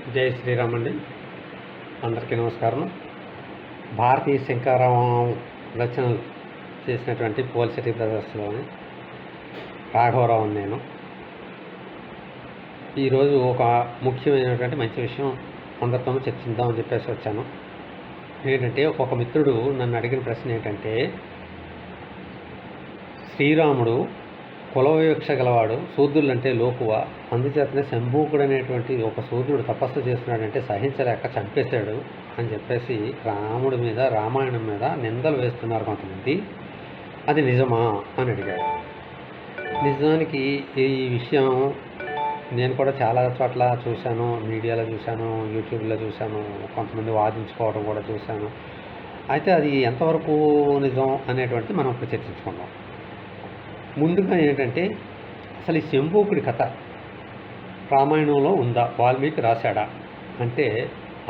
జై శ్రీరామ్ అండి. అందరికీ నమస్కారం. భారతీయ శంకరరామం రచనలు చేసినటువంటి పోల్సిటీ బ్రదర్స్లోని రాఘవరావు నేను. ఈరోజు ఒక ముఖ్యమైనటువంటి మంచి విషయం అందరితో చర్చిద్దామని చెప్పేసి వచ్చాను. ఏంటంటే ఒక మిత్రుడు నన్ను అడిగిన ప్రశ్న ఏంటంటే, శ్రీరాముడు కులవివక్ష గలవాడు, శూద్రులంటే లోకువ, అందుచేతనే శంభూకుడు అనేటువంటి ఒక శూద్రుడు తపస్సు చేస్తున్నాడంటే సహించలేక చంపేశాడు అని చెప్పేసి రాముడి మీద, రామాయణం మీద నిందలు వేస్తున్నారు కొంతమంది. అది నిజమా అని అడిగాడు. నిజానికి ఈ విషయం నేను కూడా చాలా చోట్ల చూశాను, మీడియాలో చూశాను, యూట్యూబ్లో చూశాను, కొంతమంది వాదించుకోవడం కూడా చూశాను. అయితే అది ఎంతవరకు నిజం అనేటువంటిది మనం ఇప్పుడు చర్చించుకుందాం. ముందుగా ఏంటంటే, అసలు ఈ శంభూకుడి కథ రామాయణంలో ఉందా, వాల్మీకి రాశాడా అంటే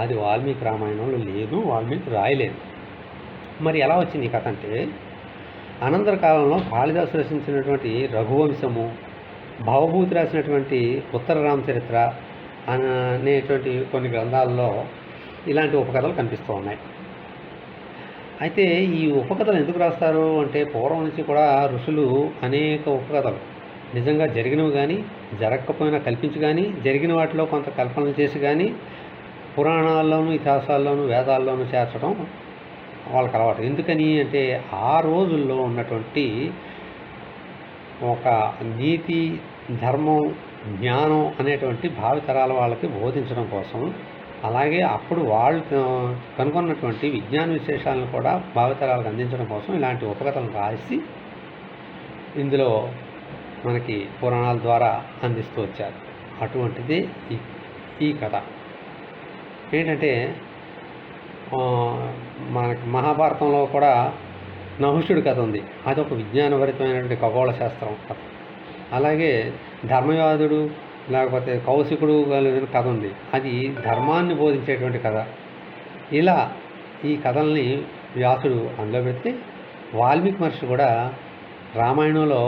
అది వాల్మీకి రామాయణంలో లేదు, వాల్మీకి రాయలేదు. మరి ఎలా వచ్చింది ఈ కథ అంటే, అనంతర కాలంలో కాళిదాసు రచించినటువంటి రఘువంశము, భవభూతి రాసినటువంటి ఉత్తర రామచరిత్ర అనేటువంటి కొన్ని గ్రంథాల్లో ఇలాంటి ఉపకథలు కనిపిస్తూ ఉన్నాయి. అయితే ఈ ఉపకథలు ఎందుకు రాస్తారు అంటే, పూర్వం నుంచి కూడా ఋషులు అనేక ఉపకథలు నిజంగా జరిగినవి కానీ, జరగకపోయినా కల్పించి కానీ, జరిగిన వాటిలో కొంత కల్పనలు చేసి కానీ పురాణాల్లోనూ, ఇతిహాసాల్లోనూ, వేదాల్లోనూ చేర్చడం వాళ్ళకి అలవాటు. ఎందుకని అంటే, ఆ రోజుల్లో ఉన్నటువంటి ఒక నీతి, ధర్మం, జ్ఞానం అనేటువంటి భావితరాల వాళ్ళకి బోధించడం కోసం, అలాగే అప్పుడు వాళ్ళు కనుగొన్నటువంటి విజ్ఞాన విశేషాలను కూడా భావితరాలకు అందించడం కోసం ఇలాంటి ఉపకథలను రాసి ఇందులో మనకి పురాణాల ద్వారా అందిస్తూ వచ్చారు. అటువంటిది ఈ కథ. ఏంటంటే, మనకి మహాభారతంలో కూడా నహుషుడి కథ ఉంది. అదొక విజ్ఞానభరితమైనటువంటి ఖగోళ శాస్త్రం కథ. అలాగే ధర్మయాధుడు లేకపోతే కౌశికుడు కలిగిన కథ ఉంది, అది ధర్మాన్ని బోధించేటువంటి కథ. ఇలా ఈ కథల్ని వ్యాసుడు అందులో పెడితే, వాల్మీకి మహర్షి కూడా రామాయణంలో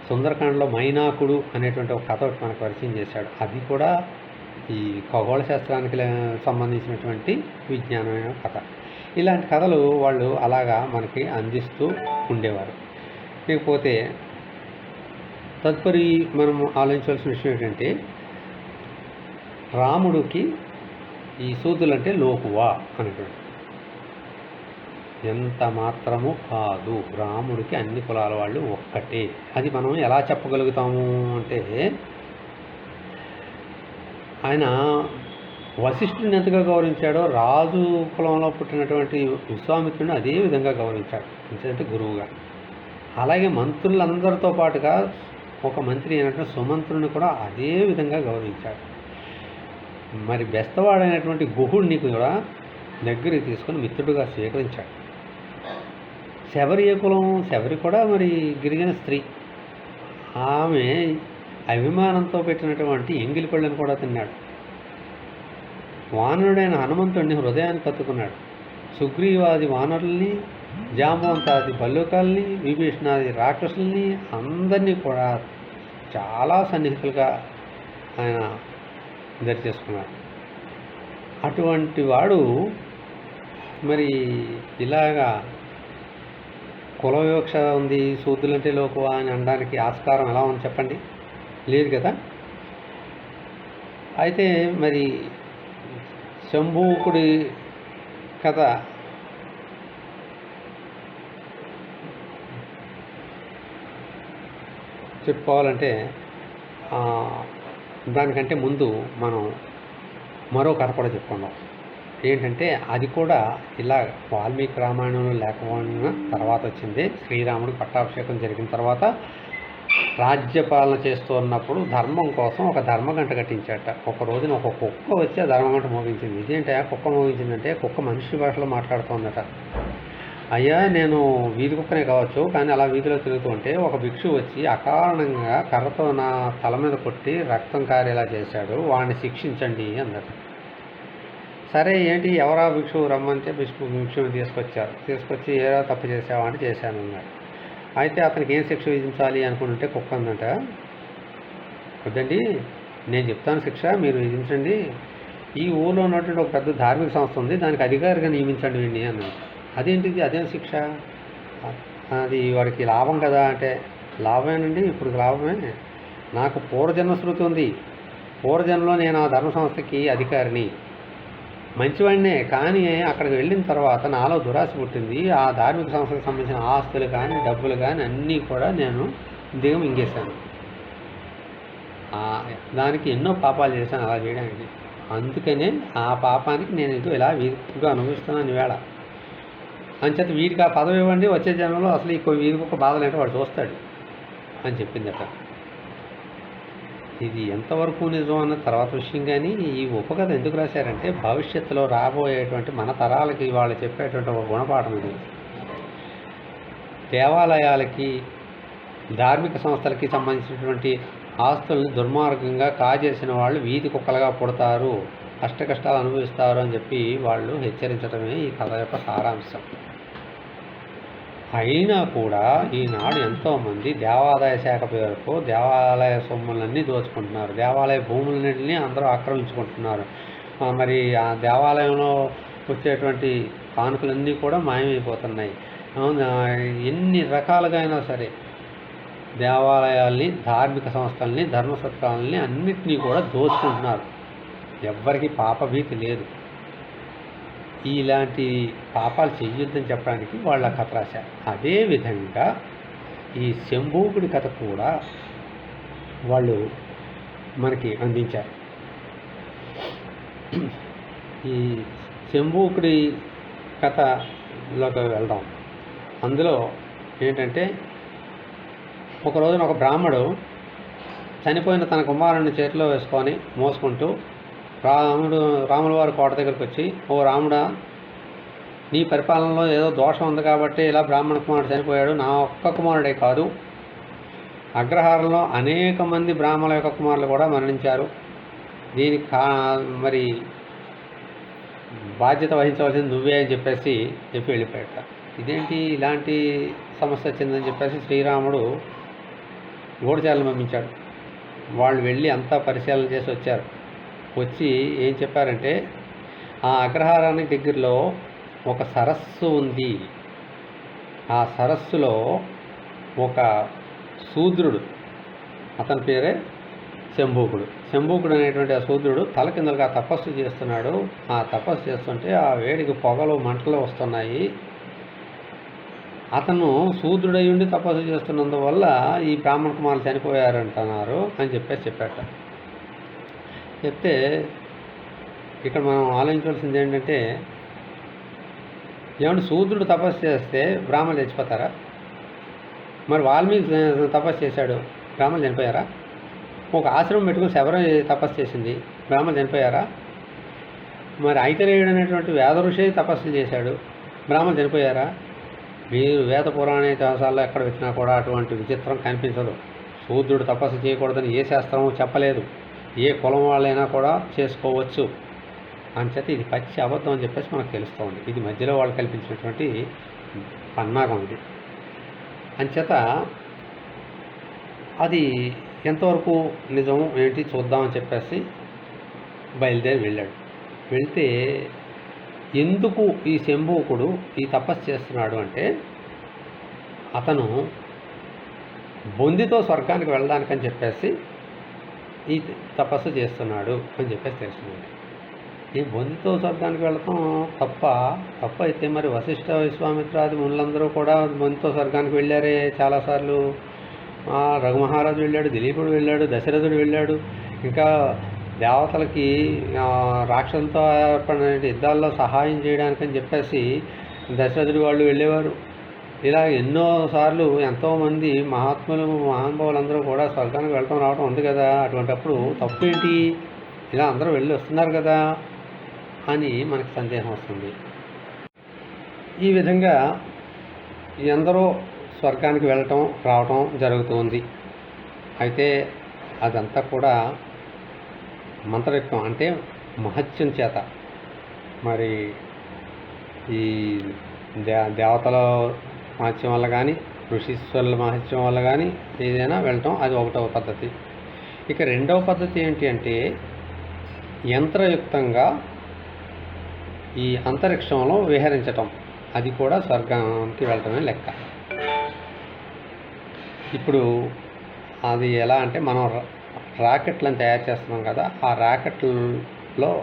సుందరకాండలో మైనాకుడు అనేటువంటి ఒక కథ ఒకటి మనకు పరిచయం చేశాడు. అది కూడా ఈ ఖగోళ శాస్త్రానికి సంబంధించినటువంటి విజ్ఞానమైన కథ. ఇలాంటి కథలు వాళ్ళు అలాగా మనకి అందిస్తూ ఉండేవారు. లేకపోతే తదుపరి మనం ఆలోచించాల్సిన విషయం ఏంటంటే, రాముడికి ఈ శూద్రులంటే లోకువా అనేటువంటి ఎంత మాత్రము కాదు. రాముడికి అన్ని కులాల వాళ్ళు ఒక్కటే. అది మనం ఎలా చెప్పగలుగుతాము అంటే, ఆయన వశిష్ఠుడిని ఎంతగా గౌరవించాడో రాజు కులంలో పుట్టినటువంటి విశ్వామిత్రుడిని అదే విధంగా గౌరవించాడు, ఎందుకంటే గురువుగా. అలాగే మంత్రులందరితో పాటుగా ఒక మంత్రి అయినటువంటి సుమంత్రుని కూడా అదే విధంగా గౌరవించాడు. మరి బెస్తవాడైనటువంటి గుహుడిని కూడా దగ్గరికి తీసుకొని మిత్రుడుగా స్వీకరించాడు. శబరి ఏ కులం? శబరి కూడా మరి గిరిజన స్త్రీ. ఆమె అభిమానంతో పెట్టినటువంటి ఎంగిలి పళ్ళను కూడా తిన్నాడు. వానరుడైన హనుమంతుడిని హృదయాన్ని కత్తుకున్నాడు. సుగ్రీవాది వానరుల్ని, జాంబవంతాది భల్లూకాల్ని, విభీషణాది రాక్షసుల్ని అందరినీ కూడా చాలా సన్నిహితులుగా ఆయన దరిచేసుకున్నాడు. అటువంటి వాడు మరి ఇలాగా కుల వివక్ష ఉంది, శూద్రులంటే లోకువా అని అనడానికి ఆస్కారం ఎలా ఉంది చెప్పండి? లేదు కదా. అయితే మరి శంభూకుడి కథ చెప్పుకోవాలంటే, దానికంటే ముందు మనం మరో కథ కూడా చెప్పుకుందాం. ఏంటంటే, అది కూడా ఇలా వాల్మీకి రామాయణంలో లేకపోయిన తర్వాత వచ్చింది. శ్రీరాముడికి పట్టాభిషేకం జరిగిన తర్వాత రాజ్యపాలన చేస్తూ ఉన్నప్పుడు ధర్మం కోసం ఒక ధర్మగంట కట్టించాట. ఒక రోజున ఒక కుక్క వచ్చి ఆ ధర్మగంట మోగించింది. ఇదేంటే కుక్క మోగించిందంటే, కుక్క మనిషి భాషలో మాట్లాడుతుందట. అయ్యా, నేను వీధి కుక్కనే కావచ్చు, కానీ అలా వీధిలో తిరుగుతూ ఉంటే ఒక భిక్షు వచ్చి అకారణంగా కర్రతో నా తల మీద కొట్టి రక్తం కారేలా చేశాడు, వాడిని శిక్షించండి అందట. సరే, ఏంటి ఎవరా భిక్షువు రమ్మంటే భిక్షువుని తీసుకొచ్చి ఏదో తప్పు చేసావా అంటే చేశాను అన్నాడు. అయితే అతనికి ఏం శిక్ష విధించాలి అనుకుంటుంటే కుక్క అందంట, వద్దండి నేను చెప్తాను శిక్ష, మీరు విధించండి, ఈ ఊళ్ళో ఉన్నటువంటి ఒక పెద్ద ధార్మిక సంస్థ ఉంది, దానికి అధికారిగా నియమించండి వీడిని అన్నాడు. అదేంటిది, అదేం శిక్ష, అది వాడికి లాభం కదా అంటే, లాభమేనండి, ఇప్పుడు లాభమే. నాకు పూర్వజన్మ శృతి ఉంది, పూర్వజన్మలో నేను ఆ ధర్మ సంస్థకి అధికారిని, మంచివాడినే. కానీ అక్కడికి వెళ్ళిన తర్వాత నాలో దురాశ పుట్టింది, ఆ ధార్మిక సంస్థకు సంబంధించిన ఆస్తులు కానీ డబ్బులు కానీ అన్నీ కూడా నేను మింగేశాను. దానికి ఎన్నో పాపాలు చేశాను అలా చేయడానికి. అందుకనే ఆ పాపానికి నేను ఏదో ఇలా వీధిగా అనుభవిస్తున్నాను ఈవేళ. అంచేత వీడికి ఆ పదవి ఇవ్వండి, వచ్చే జన్మలో అసలు ఈ వీధికి ఒక బాధలు ఏంటో వాడు చూస్తాడు అని చెప్పిందట. ఇది ఎంతవరకు నిజం అన్న తర్వాత విషయం. కానీ ఈ ఉపకథ ఎందుకు రాశారంటే, భవిష్యత్తులో రాబోయేటువంటి మన తరాలకి వాళ్ళు చెప్పేటువంటి ఒక గుణపాఠం ఇది. దేవాలయాలకి ధార్మిక సంస్థలకి సంబంధించినటువంటి ఆస్తుల్ని దుర్మార్గంగా కాజేసిన వాళ్ళు వీధి కుక్కలుగా పుడతారు, కష్టాలు అనుభవిస్తారు అని చెప్పి వాళ్ళు హెచ్చరించడమే ఈ కథ యొక్క సారాంశం. అయినా కూడా ఈనాడు ఎంతోమంది దేవాదాయ శాఖ పేరుతో దేవాలయ సొమ్ములన్నీ దోచుకుంటున్నారు, దేవాలయ భూములన్నింటినీ అందరూ ఆక్రమించుకుంటున్నారు. మరి ఆ దేవాలయంలో వచ్చేటువంటి కానుకలన్నీ కూడా మాయమైపోతున్నాయి. ఎన్ని రకాలుగా అయినా సరే దేవాలయాల్ని, ధార్మిక సంస్థల్ని, ధర్మసత్రాలని అన్నిటినీ కూడా దోచుకుంటున్నారు. ఎవ్వరికి పాపభీతి లేదు. ఇలాంటి పాపాలు చెయ్యొద్దని చెప్పడానికి వాళ్ళ కథ రాశారు. అదేవిధంగా ఈ శంభూకుడి కథ కూడా వాళ్ళు మనకి అందించారు. ఈ శంభూకుడి కథలోకి వెళ్దాం. అందులో ఏంటంటే, ఒక రోజున ఒక బ్రాహ్మడు చనిపోయిన తన కుమారుడిని చేతిలో వేసుకొని మోసుకుంటూ రాముల వారి కోట దగ్గరికి వచ్చి, ఓ రాముడా, నీ పరిపాలనలో ఏదో దోషం ఉంది కాబట్టి ఇలా బ్రాహ్మణ కుమారుడు చనిపోయాడు, నా ఒక్క కుమారుడే కాదు, అగ్రహారంలో అనేక మంది బ్రాహ్మణుల యొక్క కుమారులు కూడా మరణించారు, దీనికి మరి బాధ్యత వహించవలసింది నువ్వే అని చెప్పి వెళ్ళిపోయాట. ఇదేంటి ఇలాంటి సమస్య వచ్చిందని చెప్పేసి శ్రీరాముడు గూఢచారులను పంపించాడు. వాళ్ళు వెళ్ళి అంతా పరిశీలన చేసి వచ్చారు. వచ్చి ఏం చెప్పారంటే, ఆ అగ్రహారానికి దగ్గరలో ఒక సరస్సు ఉంది, ఆ సరస్సులో ఒక శూద్రుడు, అతని పేరే శంభూకుడు అనేటువంటి ఆ శూద్రుడు తల కిందలుగా తపస్సు చేస్తున్నాడు. ఆ తపస్సు చేస్తుంటే ఆ వేడికి పొగలు మంటలు వస్తున్నాయి. అతను శూద్రుడై ఉండి తపస్సు చేస్తున్నందువల్ల ఈ బ్రాహ్మణ కుమారులు చనిపోయారంటున్నారు అని చెప్పాట. చెప్తే ఇక్కడ మనం ఆలోచించవలసింది ఏంటంటే, ఏమంటే శూద్రుడు తపస్సు చేస్తే బ్రాహ్మణులు చచ్చిపోతారా? మరి వాల్మీకి తపస్సు చేశాడు, బ్రాహ్మణులు చనిపోయారా? ఒక ఆశ్రమం పెట్టుకుని శబరం తపస్సు చేసింది, బ్రాహ్మణులు చనిపోయారా? మరి ఐతరేయుడు అనేటువంటి వేద ఋషి తపస్సులు చేశాడు, బ్రాహ్మణులు చనిపోయారా? మీరు వేద పురాణ ఇతిహాసాల్లో ఎక్కడ వచ్చినా కూడా అటువంటి విచిత్రం కనిపించదు. శూద్రుడు తపస్సు చేయకూడదని ఏ శాస్త్రము చెప్పలేదు, ఏ కులం వాళ్ళైనా కూడా చేసుకోవచ్చు. అంచేత ఇది పచ్చి అబద్ధం అని చెప్పేసి మనకు తెలుస్తుంది. ఇది మధ్యలో వాళ్ళు కల్పించినటువంటి పన్నాగం ఇది. అంచేత అది ఎంతవరకు నిజం ఏంటి చూద్దామని చెప్పేసి బయలుదేరి వెళ్ళాడు. వెళ్తే ఎందుకు ఈ శంభూకుడు ఈ తపస్సు చేస్తున్నాడు అంటే, అతను బొందితో స్వర్గానికి వెళ్ళడానికని చెప్పేసి ఈ తపస్సు చేస్తున్నాడు అని చెప్పేసి తెలుస్తున్నాడు. ఈ బొందితో స్వర్గానికి వెళ్ళటం తప్ప అయితే మరి వశిష్ఠ విశ్వామిత్రాది మునులందరూ కూడా బొందితో స్వర్గానికి వెళ్ళారే చాలాసార్లు. రఘుమహారాజు వెళ్ళాడు, దిలీపుడు వెళ్ళాడు, దశరథుడు వెళ్ళాడు, ఇంకా దేవతలకి రాక్షసులతో ఏర్పడిన యుద్ధాల్లో సహాయం చేయడానికని చెప్పేసి దశరథుడి వాళ్ళు వెళ్ళేవారు. ఇలా ఎన్నోసార్లు ఎంతోమంది మహానుభావులందరూ కూడా స్వర్గానికి వెళ్ళటం రావడం ఉంది కదా. అటువంటిప్పుడు తప్పు ఏంటి, ఇలా అందరూ వెళ్ళి వస్తున్నారు కదా అని మనకు సందేహం వస్తుంది. ఈ విధంగా ఎందరో స్వర్గానికి వెళ్ళటం రావటం జరుగుతుంది. అయితే అదంతా కూడా మంత్రయుక్తం, అంటే మహత్యం చేత, మరి ఈ దేవతల మహత్యం వల్ల కానీ ఋషీశ్వరుల మహత్యం వల్ల కానీ ఏదైనా వెళ్ళటం, అది ఒకటవ పద్ధతి. ఇక రెండవ పద్ధతి ఏంటి అంటే, యంత్రయుక్తంగా ఈ అంతరిక్షంలో విహరించటం, అది కూడా స్వర్గానికి వెళ్ళటమే లెక్క. ఇప్పుడు అది ఎలా అంటే, మనం రాకెట్లను తయారు చేస్తున్నాం కదా, ఆ రాకెట్లలో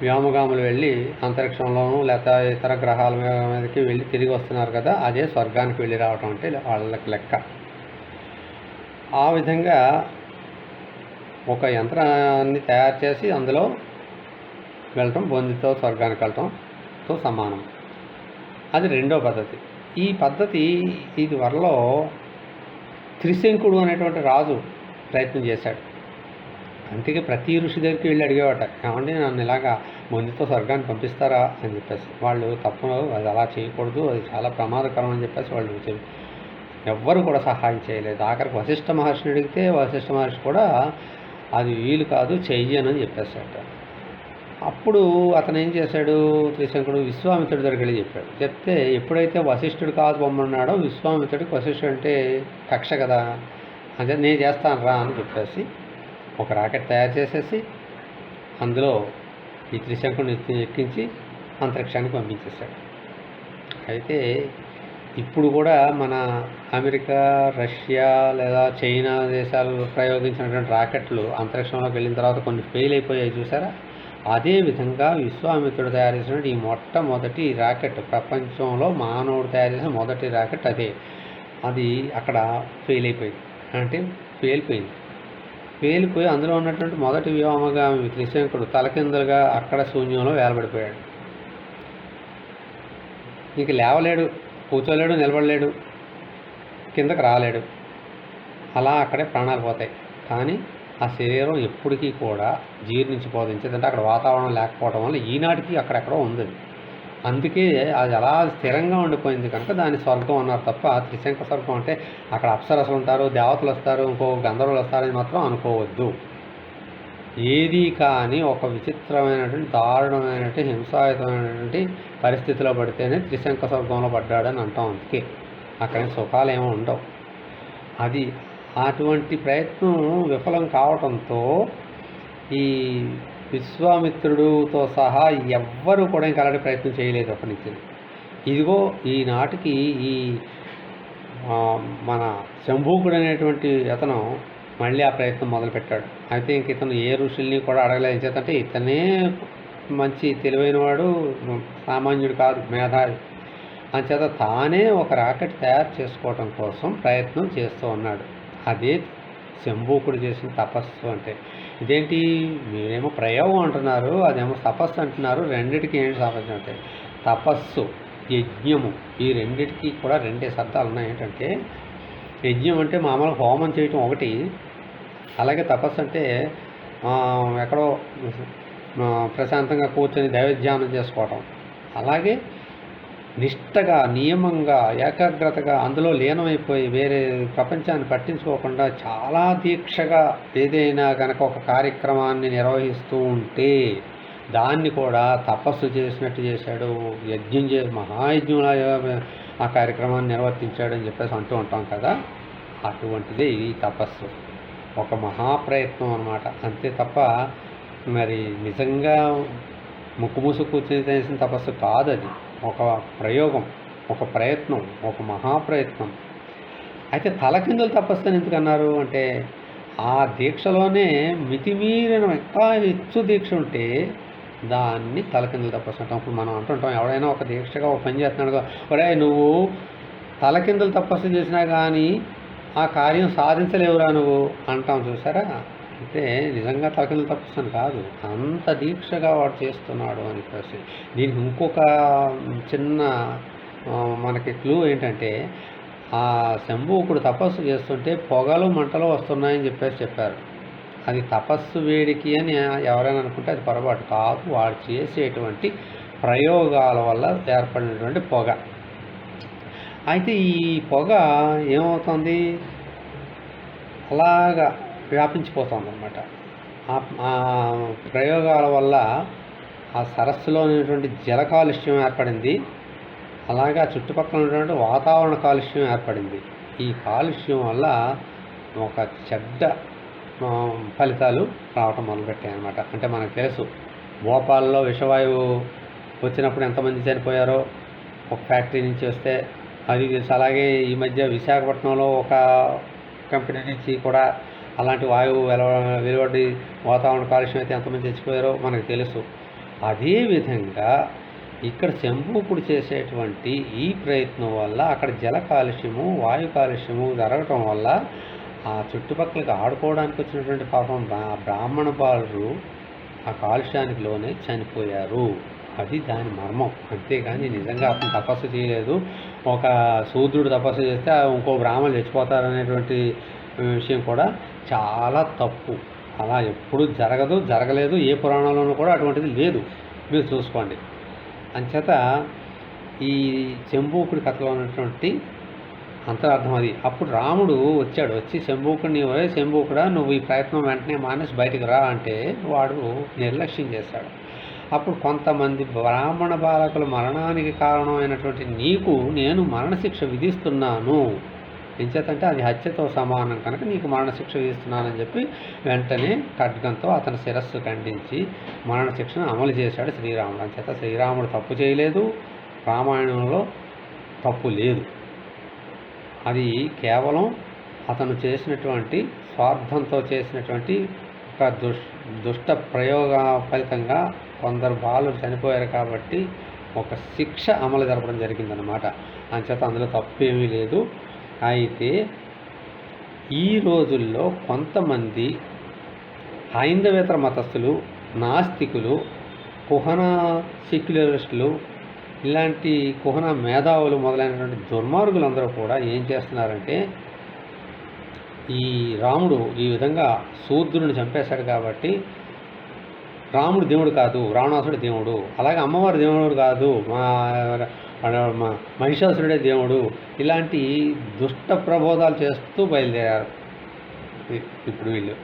వ్యోమగాములు వెళ్ళి అంతరిక్షంలోనూ లేకపోతే ఇతర గ్రహాల మీదకి వెళ్ళి తిరిగి వస్తున్నారు కదా, అదే స్వర్గానికి వెళ్ళి రావటం అంటే వాళ్ళకి లెక్క. ఆ విధంగా ఒక యంత్రాన్ని తయారు చేసి అందులో వెళ్ళటం బొందితో స్వర్గానికి వెళ్ళటంతో సమానం. అది రెండో పద్ధతి. ఈ పద్ధతి ఇది వరలో త్రిశంకుడు అనేటువంటి రాజు ప్రయత్నం చేశాడు. అందుకే ప్రతి ఋషి దగ్గరికి వెళ్ళి అడిగేవాట, ఏమండి నన్ను ఇలాగా బొందితో స్వర్గాన్ని పంపిస్తారా అని చెప్పేసి. వాళ్ళు తప్పు, అది అలా చేయకూడదు, అది చాలా ప్రమాదకరం అని చెప్పేసి వాళ్ళు ఎవ్వరు కూడా సహాయం చేయలేదు. ఆఖరికి వశిష్ఠ మహర్షిని అడిగితే వశిష్ఠ మహర్షి కూడా అది వీలు కాదు, చెయ్యనని చెప్పేశాట. అప్పుడు అతను ఏం చేశాడు, త్రిశంకుడు విశ్వామిత్రుడి దగ్గరికి వెళ్ళి చెప్పాడు. చెప్తే ఎప్పుడైతే వశిష్ఠుడు కాదు బొమ్మన్నాడో, విశ్వామిత్రుడికి వశిష్ఠుడు అంటే కక్ష కదా, అంటే నేను చేస్తాను రా అని చెప్పేసి ఒక రాకెట్ తయారు చేసేసి అందులో ఈ త్రిశంకుడిని ఎక్కించి అంతరిక్షానికి పంపించేశాడు. అయితే ఇప్పుడు కూడా మన అమెరికా, రష్యా లేదా చైనా దేశాలు ప్రయోగించినటువంటి రాకెట్లు అంతరిక్షంలోకి వెళ్ళిన తర్వాత కొన్ని ఫెయిల్ అయిపోయాయి చూసారా. అదేవిధంగా విశ్వామిత్రుడు తయారు చేసినటువంటి ఈ మొట్టమొదటి రాకెట్, ప్రపంచంలో మానవుడు తయారు చేసిన మొదటి రాకెట్ అదే. అది అక్కడ ఫెయిల్ అయిపోయింది, అంటే పేలిపోయి అందులో ఉన్నటువంటి మొదటి వ్యోమగామి త్రిశంకుడు తలకిందులుగా అక్కడ శూన్యంలో వేలబడిపోయాడు. ఇంక లేవలేడు, కూర్చోలేడు, నిలబడలేడు, కిందకు రాలేడు, అలా అక్కడే ప్రాణాలు పోతాయి. కానీ ఆ శరీరం ఎప్పటికీ కూడా జీర్ణించిపోదు. ఎందుకంటే అక్కడ వాతావరణం లేకపోవడం వల్ల ఈనాటికి అక్కడెక్కడో ఉంది. అందుకే అది అలా స్థిరంగా ఉండిపోయింది కనుక దాన్ని స్వర్గం అన్నారు తప్ప త్రిశంక స్వర్గం అంటే అక్కడ అప్సరసలు ఉంటారు, దేవతలు వస్తారు, ఇంకో గంధర్వులు వస్తారని మాత్రం అనుకోవద్దు. ఏది కానీ ఒక విచిత్రమైనటువంటి, దారుణమైనటువంటి, హింసాయుతమైనటువంటి పరిస్థితిలో పడితేనే త్రిశంక స్వర్గంలో పడ్డాడని అంటాం. అందుకే అక్కడ సుఖాలు ఏమో ఉండవు. అది అటువంటి ప్రయత్నం విఫలం కావటంతో ఈ విశ్వామిత్రుడితో సహా ఎవ్వరూ కూడా ఇంకా అలాంటి ప్రయత్నం చేయలేదు అప్పటి నుంచి. ఇదిగో ఈనాటికి ఈ మన శంభూకుడు అనేటువంటి అతను మళ్ళీ ఆ ప్రయత్నం మొదలుపెట్టాడు. అయితే ఇంక ఇతను ఏ ఋషుల్ని కూడా అడగలేదు. చేతంటే ఇతనే మంచి తెలివైనవాడు, సామాన్యుడు కాదు, మేధావి. అంచేత తానే ఒక రాకెట్ తయారు చేసుకోవటం కోసం ప్రయత్నం చేస్తూ ఉన్నాడు. అదే శంభూకుడు చేసిన తపస్సు అంటే. ఇదేంటి మీరేమో ప్రయోగం అంటున్నారు, అదేమో తపస్సు అంటున్నారు, రెండిటికి ఏంటి తపస్సు అంటే? తపస్సు, యజ్ఞము, ఈ రెండిటికి కూడా రెండే శబ్దాలు ఉన్నాయి. ఏంటంటే యజ్ఞం అంటే మామూలుగా హోమం చేయటం ఒకటి, అలాగే తపస్సు అంటే ఎక్కడో ప్రశాంతంగా కూర్చొని దైవధ్యానం చేసుకోవటం. అలాగే నిష్టగా, నియమంగా, ఏకాగ్రతగా అందులో లీనమైపోయి వేరే ప్రపంచాన్ని పట్టించుకోకుండా చాలా దీక్షగా ఏదైనా కనుక ఒక కార్యక్రమాన్ని నిర్వహిస్తూ ఉంటే దాన్ని కూడా తపస్సు చేసినట్టు చేశాడు, యజ్ఞం మహాయజ్ఞంలా ఆ కార్యక్రమాన్ని నిర్వర్తించాడు అని చెప్పేసి అంటూ ఉంటాం కదా. అటువంటిదే ఈ తపస్సు, ఒక మహాప్రయత్నం అన్నమాట. అంతే తప్ప మరి నిజంగా ముక్కు కూర్చొని చేసిన తపస్సు కాదు. అది ఒక ప్రయోగం, ఒక ప్రయత్నం, ఒక మహాప్రయత్నం. అయితే తలకిందులు తపస్సు అని ఎందుకు అన్నారు అంటే, ఆ దీక్షలోనే మితిమీరిన ఇంకా హెచ్చు దీక్ష ఉంటే దాన్ని తలకిందులు తపస్సు అంటాం. ఇప్పుడు మనం అంటుంటాం, ఎవడైనా ఒక దీక్షగా ఒక పని చేస్తున్నాడు, ఒరే నువ్వు తలకిందులు తపస్సు చేసినా కానీ ఆ కార్యం సాధించలేవురా నువ్వు అంటాం చూసారా. అంటే నిజంగా తలకిందులు తపస్సు అని కాదు, అంత దీక్షగా వాడు చేస్తున్నాడు అని చెప్పేసి. దీనికి ఇంకొక చిన్న మనకి క్లూ ఏంటంటే, ఆ శంభూకుడు తపస్సు చేస్తుంటే పొగలు మంటలు వస్తున్నాయని చెప్పారు. అది తపస్సు వేడికి అని ఎవరైనా అనుకుంటే అది పొరపాటు కాదు, వాడు చేసేటువంటి ప్రయోగాల వల్ల ఏర్పడినటువంటి పొగ. అయితే ఈ పొగ ఏమవుతుంది, అలాగా వ్యాపించిపోతుంది అన్నమాట. ఆ ప్రయోగాల వల్ల ఆ సరస్సులో ఉన్నటువంటి జల కాలుష్యం ఏర్పడింది, అలాగే ఆ చుట్టుపక్కల ఉన్నటువంటి వాతావరణ కాలుష్యం ఏర్పడింది. ఈ కాలుష్యం వల్ల ఒక చెడ్డ ఫలితాలు రావటం మొదలుపెట్టాయి అన్నమాట. అంటే మనకు తెలుసు భోపాల్లో విషవాయువు వచ్చినప్పుడు ఎంతమంది చనిపోయారో ఒక ఫ్యాక్టరీ నుంచి వస్తే అది తెలుసు. అలాగే ఈ మధ్య విశాఖపట్నంలో ఒక కంపెనీ నుంచి కూడా అలాంటి వాయువు వెలువడి వాతావరణ కాలుష్యం అయితే ఎంతమంది చచ్చిపోయారో మనకు తెలుసు. అదేవిధంగా ఇక్కడ శంభూకుడు చేసేటువంటి ఈ ప్రయత్నం వల్ల అక్కడ జల కాలుష్యము వాయు కాలుష్యము జరగటం వల్ల ఆ చుట్టుపక్కలకి ఆడుకోవడానికి వచ్చినటువంటి పాపం బ్రాహ్మణ బాలురు ఆ కాలుష్యానికి లోనే చనిపోయారు. అది దాని మర్మం. అంతేగాని నిజంగా అతను తపస్సు చేయలేదు. ఒక శూద్రుడు తపస్సు చేస్తే ఇంకో బ్రాహ్మణులు చచ్చిపోతారనేటువంటి విషయం కూడా చాలా తప్పు. అలా ఎప్పుడు జరగదు, జరగలేదు. ఏ పురాణంలోనూ కూడా అటువంటిది లేదు. మీరు చూసుకోండి. అంచేత ఈ శంభూకుడి కథలో ఉన్నటువంటి అంతరార్థం అది. అప్పుడు రాముడు వచ్చాడు. వచ్చి శంభూకుడిని, శంభూకుడా నువ్వు ఈ ప్రయత్నం వెంటనే మానేసి బయటికి రా అంటే వాడు నిర్లక్ష్యం చేశాడు. అప్పుడు కొంతమంది బ్రాహ్మణ బాలకుల మరణానికి కారణమైనటువంటి నీకు నేను మరణశిక్ష విధిస్తున్నాను. ఎంచేతంటే అది హత్యతో సమానం కనుక నీకు మరణశిక్ష విధిస్తున్నానని చెప్పి వెంటనే ఖడ్గంతో అతని శిరస్సు ఖండించి మరణశిక్షను అమలు చేశాడు శ్రీరాముడు. అంచేత శ్రీరాముడు తప్పు చేయలేదు, రామాయణంలో తప్పు లేదు. అది కేవలం అతను చేసినటువంటి స్వార్థంతో చేసినటువంటి ఒక దుష్ట ప్రయోగ ఫలితంగా కొందరు బాలురు చనిపోయారు కాబట్టి ఒక శిక్ష అమలు జరపడం జరిగిందనమాట. అంచేత అందులో తప్పేమీ లేదు. అయితే ఈ రోజుల్లో కొంతమంది హైందవేతర మతస్థులు, నాస్తికులు, కుహనా సెక్యులరిస్టులు, ఇలాంటి కుహనా మేధావులు మొదలైనటువంటి దుర్మార్గులందరూ కూడా ఏం చేస్తున్నారంటే ఈ రాముడు ఈ విధంగా శూద్రుని చంపేశాడు కాబట్టి రాముడు దేవుడు కాదు, రావణాసుడు దేవుడు, అలాగే అమ్మవారు దేవుడు కాదు, మహిషాసురుడే దేవుడు, ఇలాంటి దుష్ట ప్రబోధాలు చేస్తూ బయలుదేరారు ఇప్పుడు వీళ్ళు.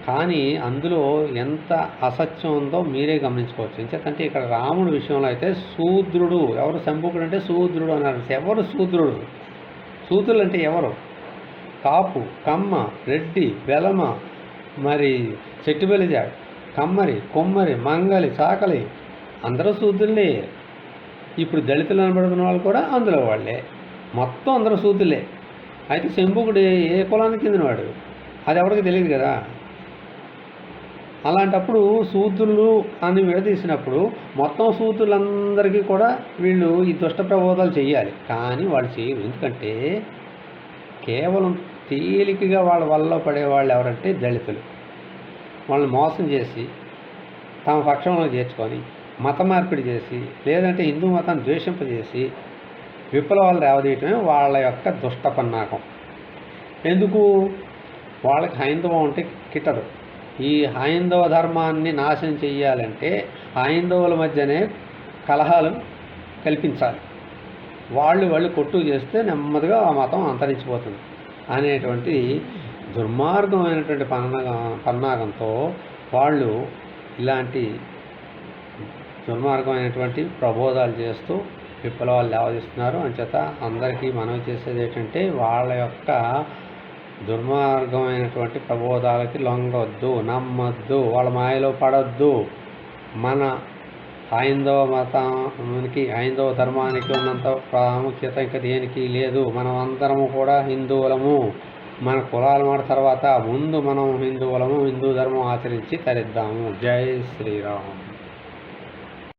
కానీ అందులో ఎంత అసత్యం ఉందో మీరే గమనించుకోవచ్చు. ఎందుకంటే ఇక్కడ రాముడి విషయంలో అయితే శూద్రుడు, ఎవరు శంభూకుడు అంటే శూద్రుడు అన్నారు. ఎవరు శూద్రుడు? శూద్రులు అంటే ఎవరు? కాపు, కమ్మ, రెడ్డి, వెలమ, మరి చెట్టుబెలిజ, కమ్మరి, కొమ్మరి, మంగలి, చాకలి అందరూ శూద్రులే. ఇప్పుడు దళితులు అనబడుతున్న వాళ్ళు కూడా అందులో వాళ్ళే. మొత్తం అందరూ శూద్రులే. అయితే శంభూకుడు ఏ కులానికి చెందినవాడు అది ఎవరికి తెలియదు కదా. అలాంటప్పుడు శూద్రులు అని విడదీసినప్పుడు మొత్తం శూద్రులందరికీ కూడా వీళ్ళు ఈ దుష్ట ప్రబోధాలు చేయాలి. కానీ వాళ్ళు చేయరు. ఎందుకంటే కేవలం తేలికగా వాళ్ళ వల్ల పడేవాళ్ళు ఎవరంటే దళితులు. వాళ్ళని మోసం చేసి తమ పక్షంలో చేర్చుకొని మత మార్పిడి చేసి లేదంటే హిందూ మతాన్ని ద్వేషింపజేసి విప్లవాలు రేవదీయటమే వాళ్ళ యొక్క దుష్ట పన్నాకం. ఎందుకు? వాళ్ళకి హైందవం అంటే కిట్టదు. ఈ హైందవ ధర్మాన్ని నాశనం చెయ్యాలంటే హైందవుల మధ్యనే కలహాలు కల్పించాలి. వాళ్ళు కొట్టు చేస్తే నెమ్మదిగా ఆ మతం అంతరించిపోతుంది అనేటువంటి దుర్మార్గమైనటువంటి పన్నాగంతో వాళ్ళు ఇలాంటి దుర్మార్గమైనటువంటి ప్రబోధాలు చేస్తూ విప్లవాలు లేవదీస్తున్నారు. అంచేత అందరికీ మనవి చేసేది ఏంటంటే వాళ్ళ యొక్క దుర్మార్గమైనటువంటి ప్రబోధాలకి లొంగొద్దు, నమ్మొద్దు, వాళ్ళ మాయలో పడొద్దు. మన హైందవ మతానికి, హైందవ ధర్మానికి ఉన్నంత ప్రాముఖ్యత ఇంకా దేనికి లేదు. మనం అందరము కూడా హిందువులము. మన కులాల మాట తర్వాత ముందు మనం హిందువులము, హిందూ ధర్మం ఆచరించి తరిద్దాము. జై శ్రీరామ్.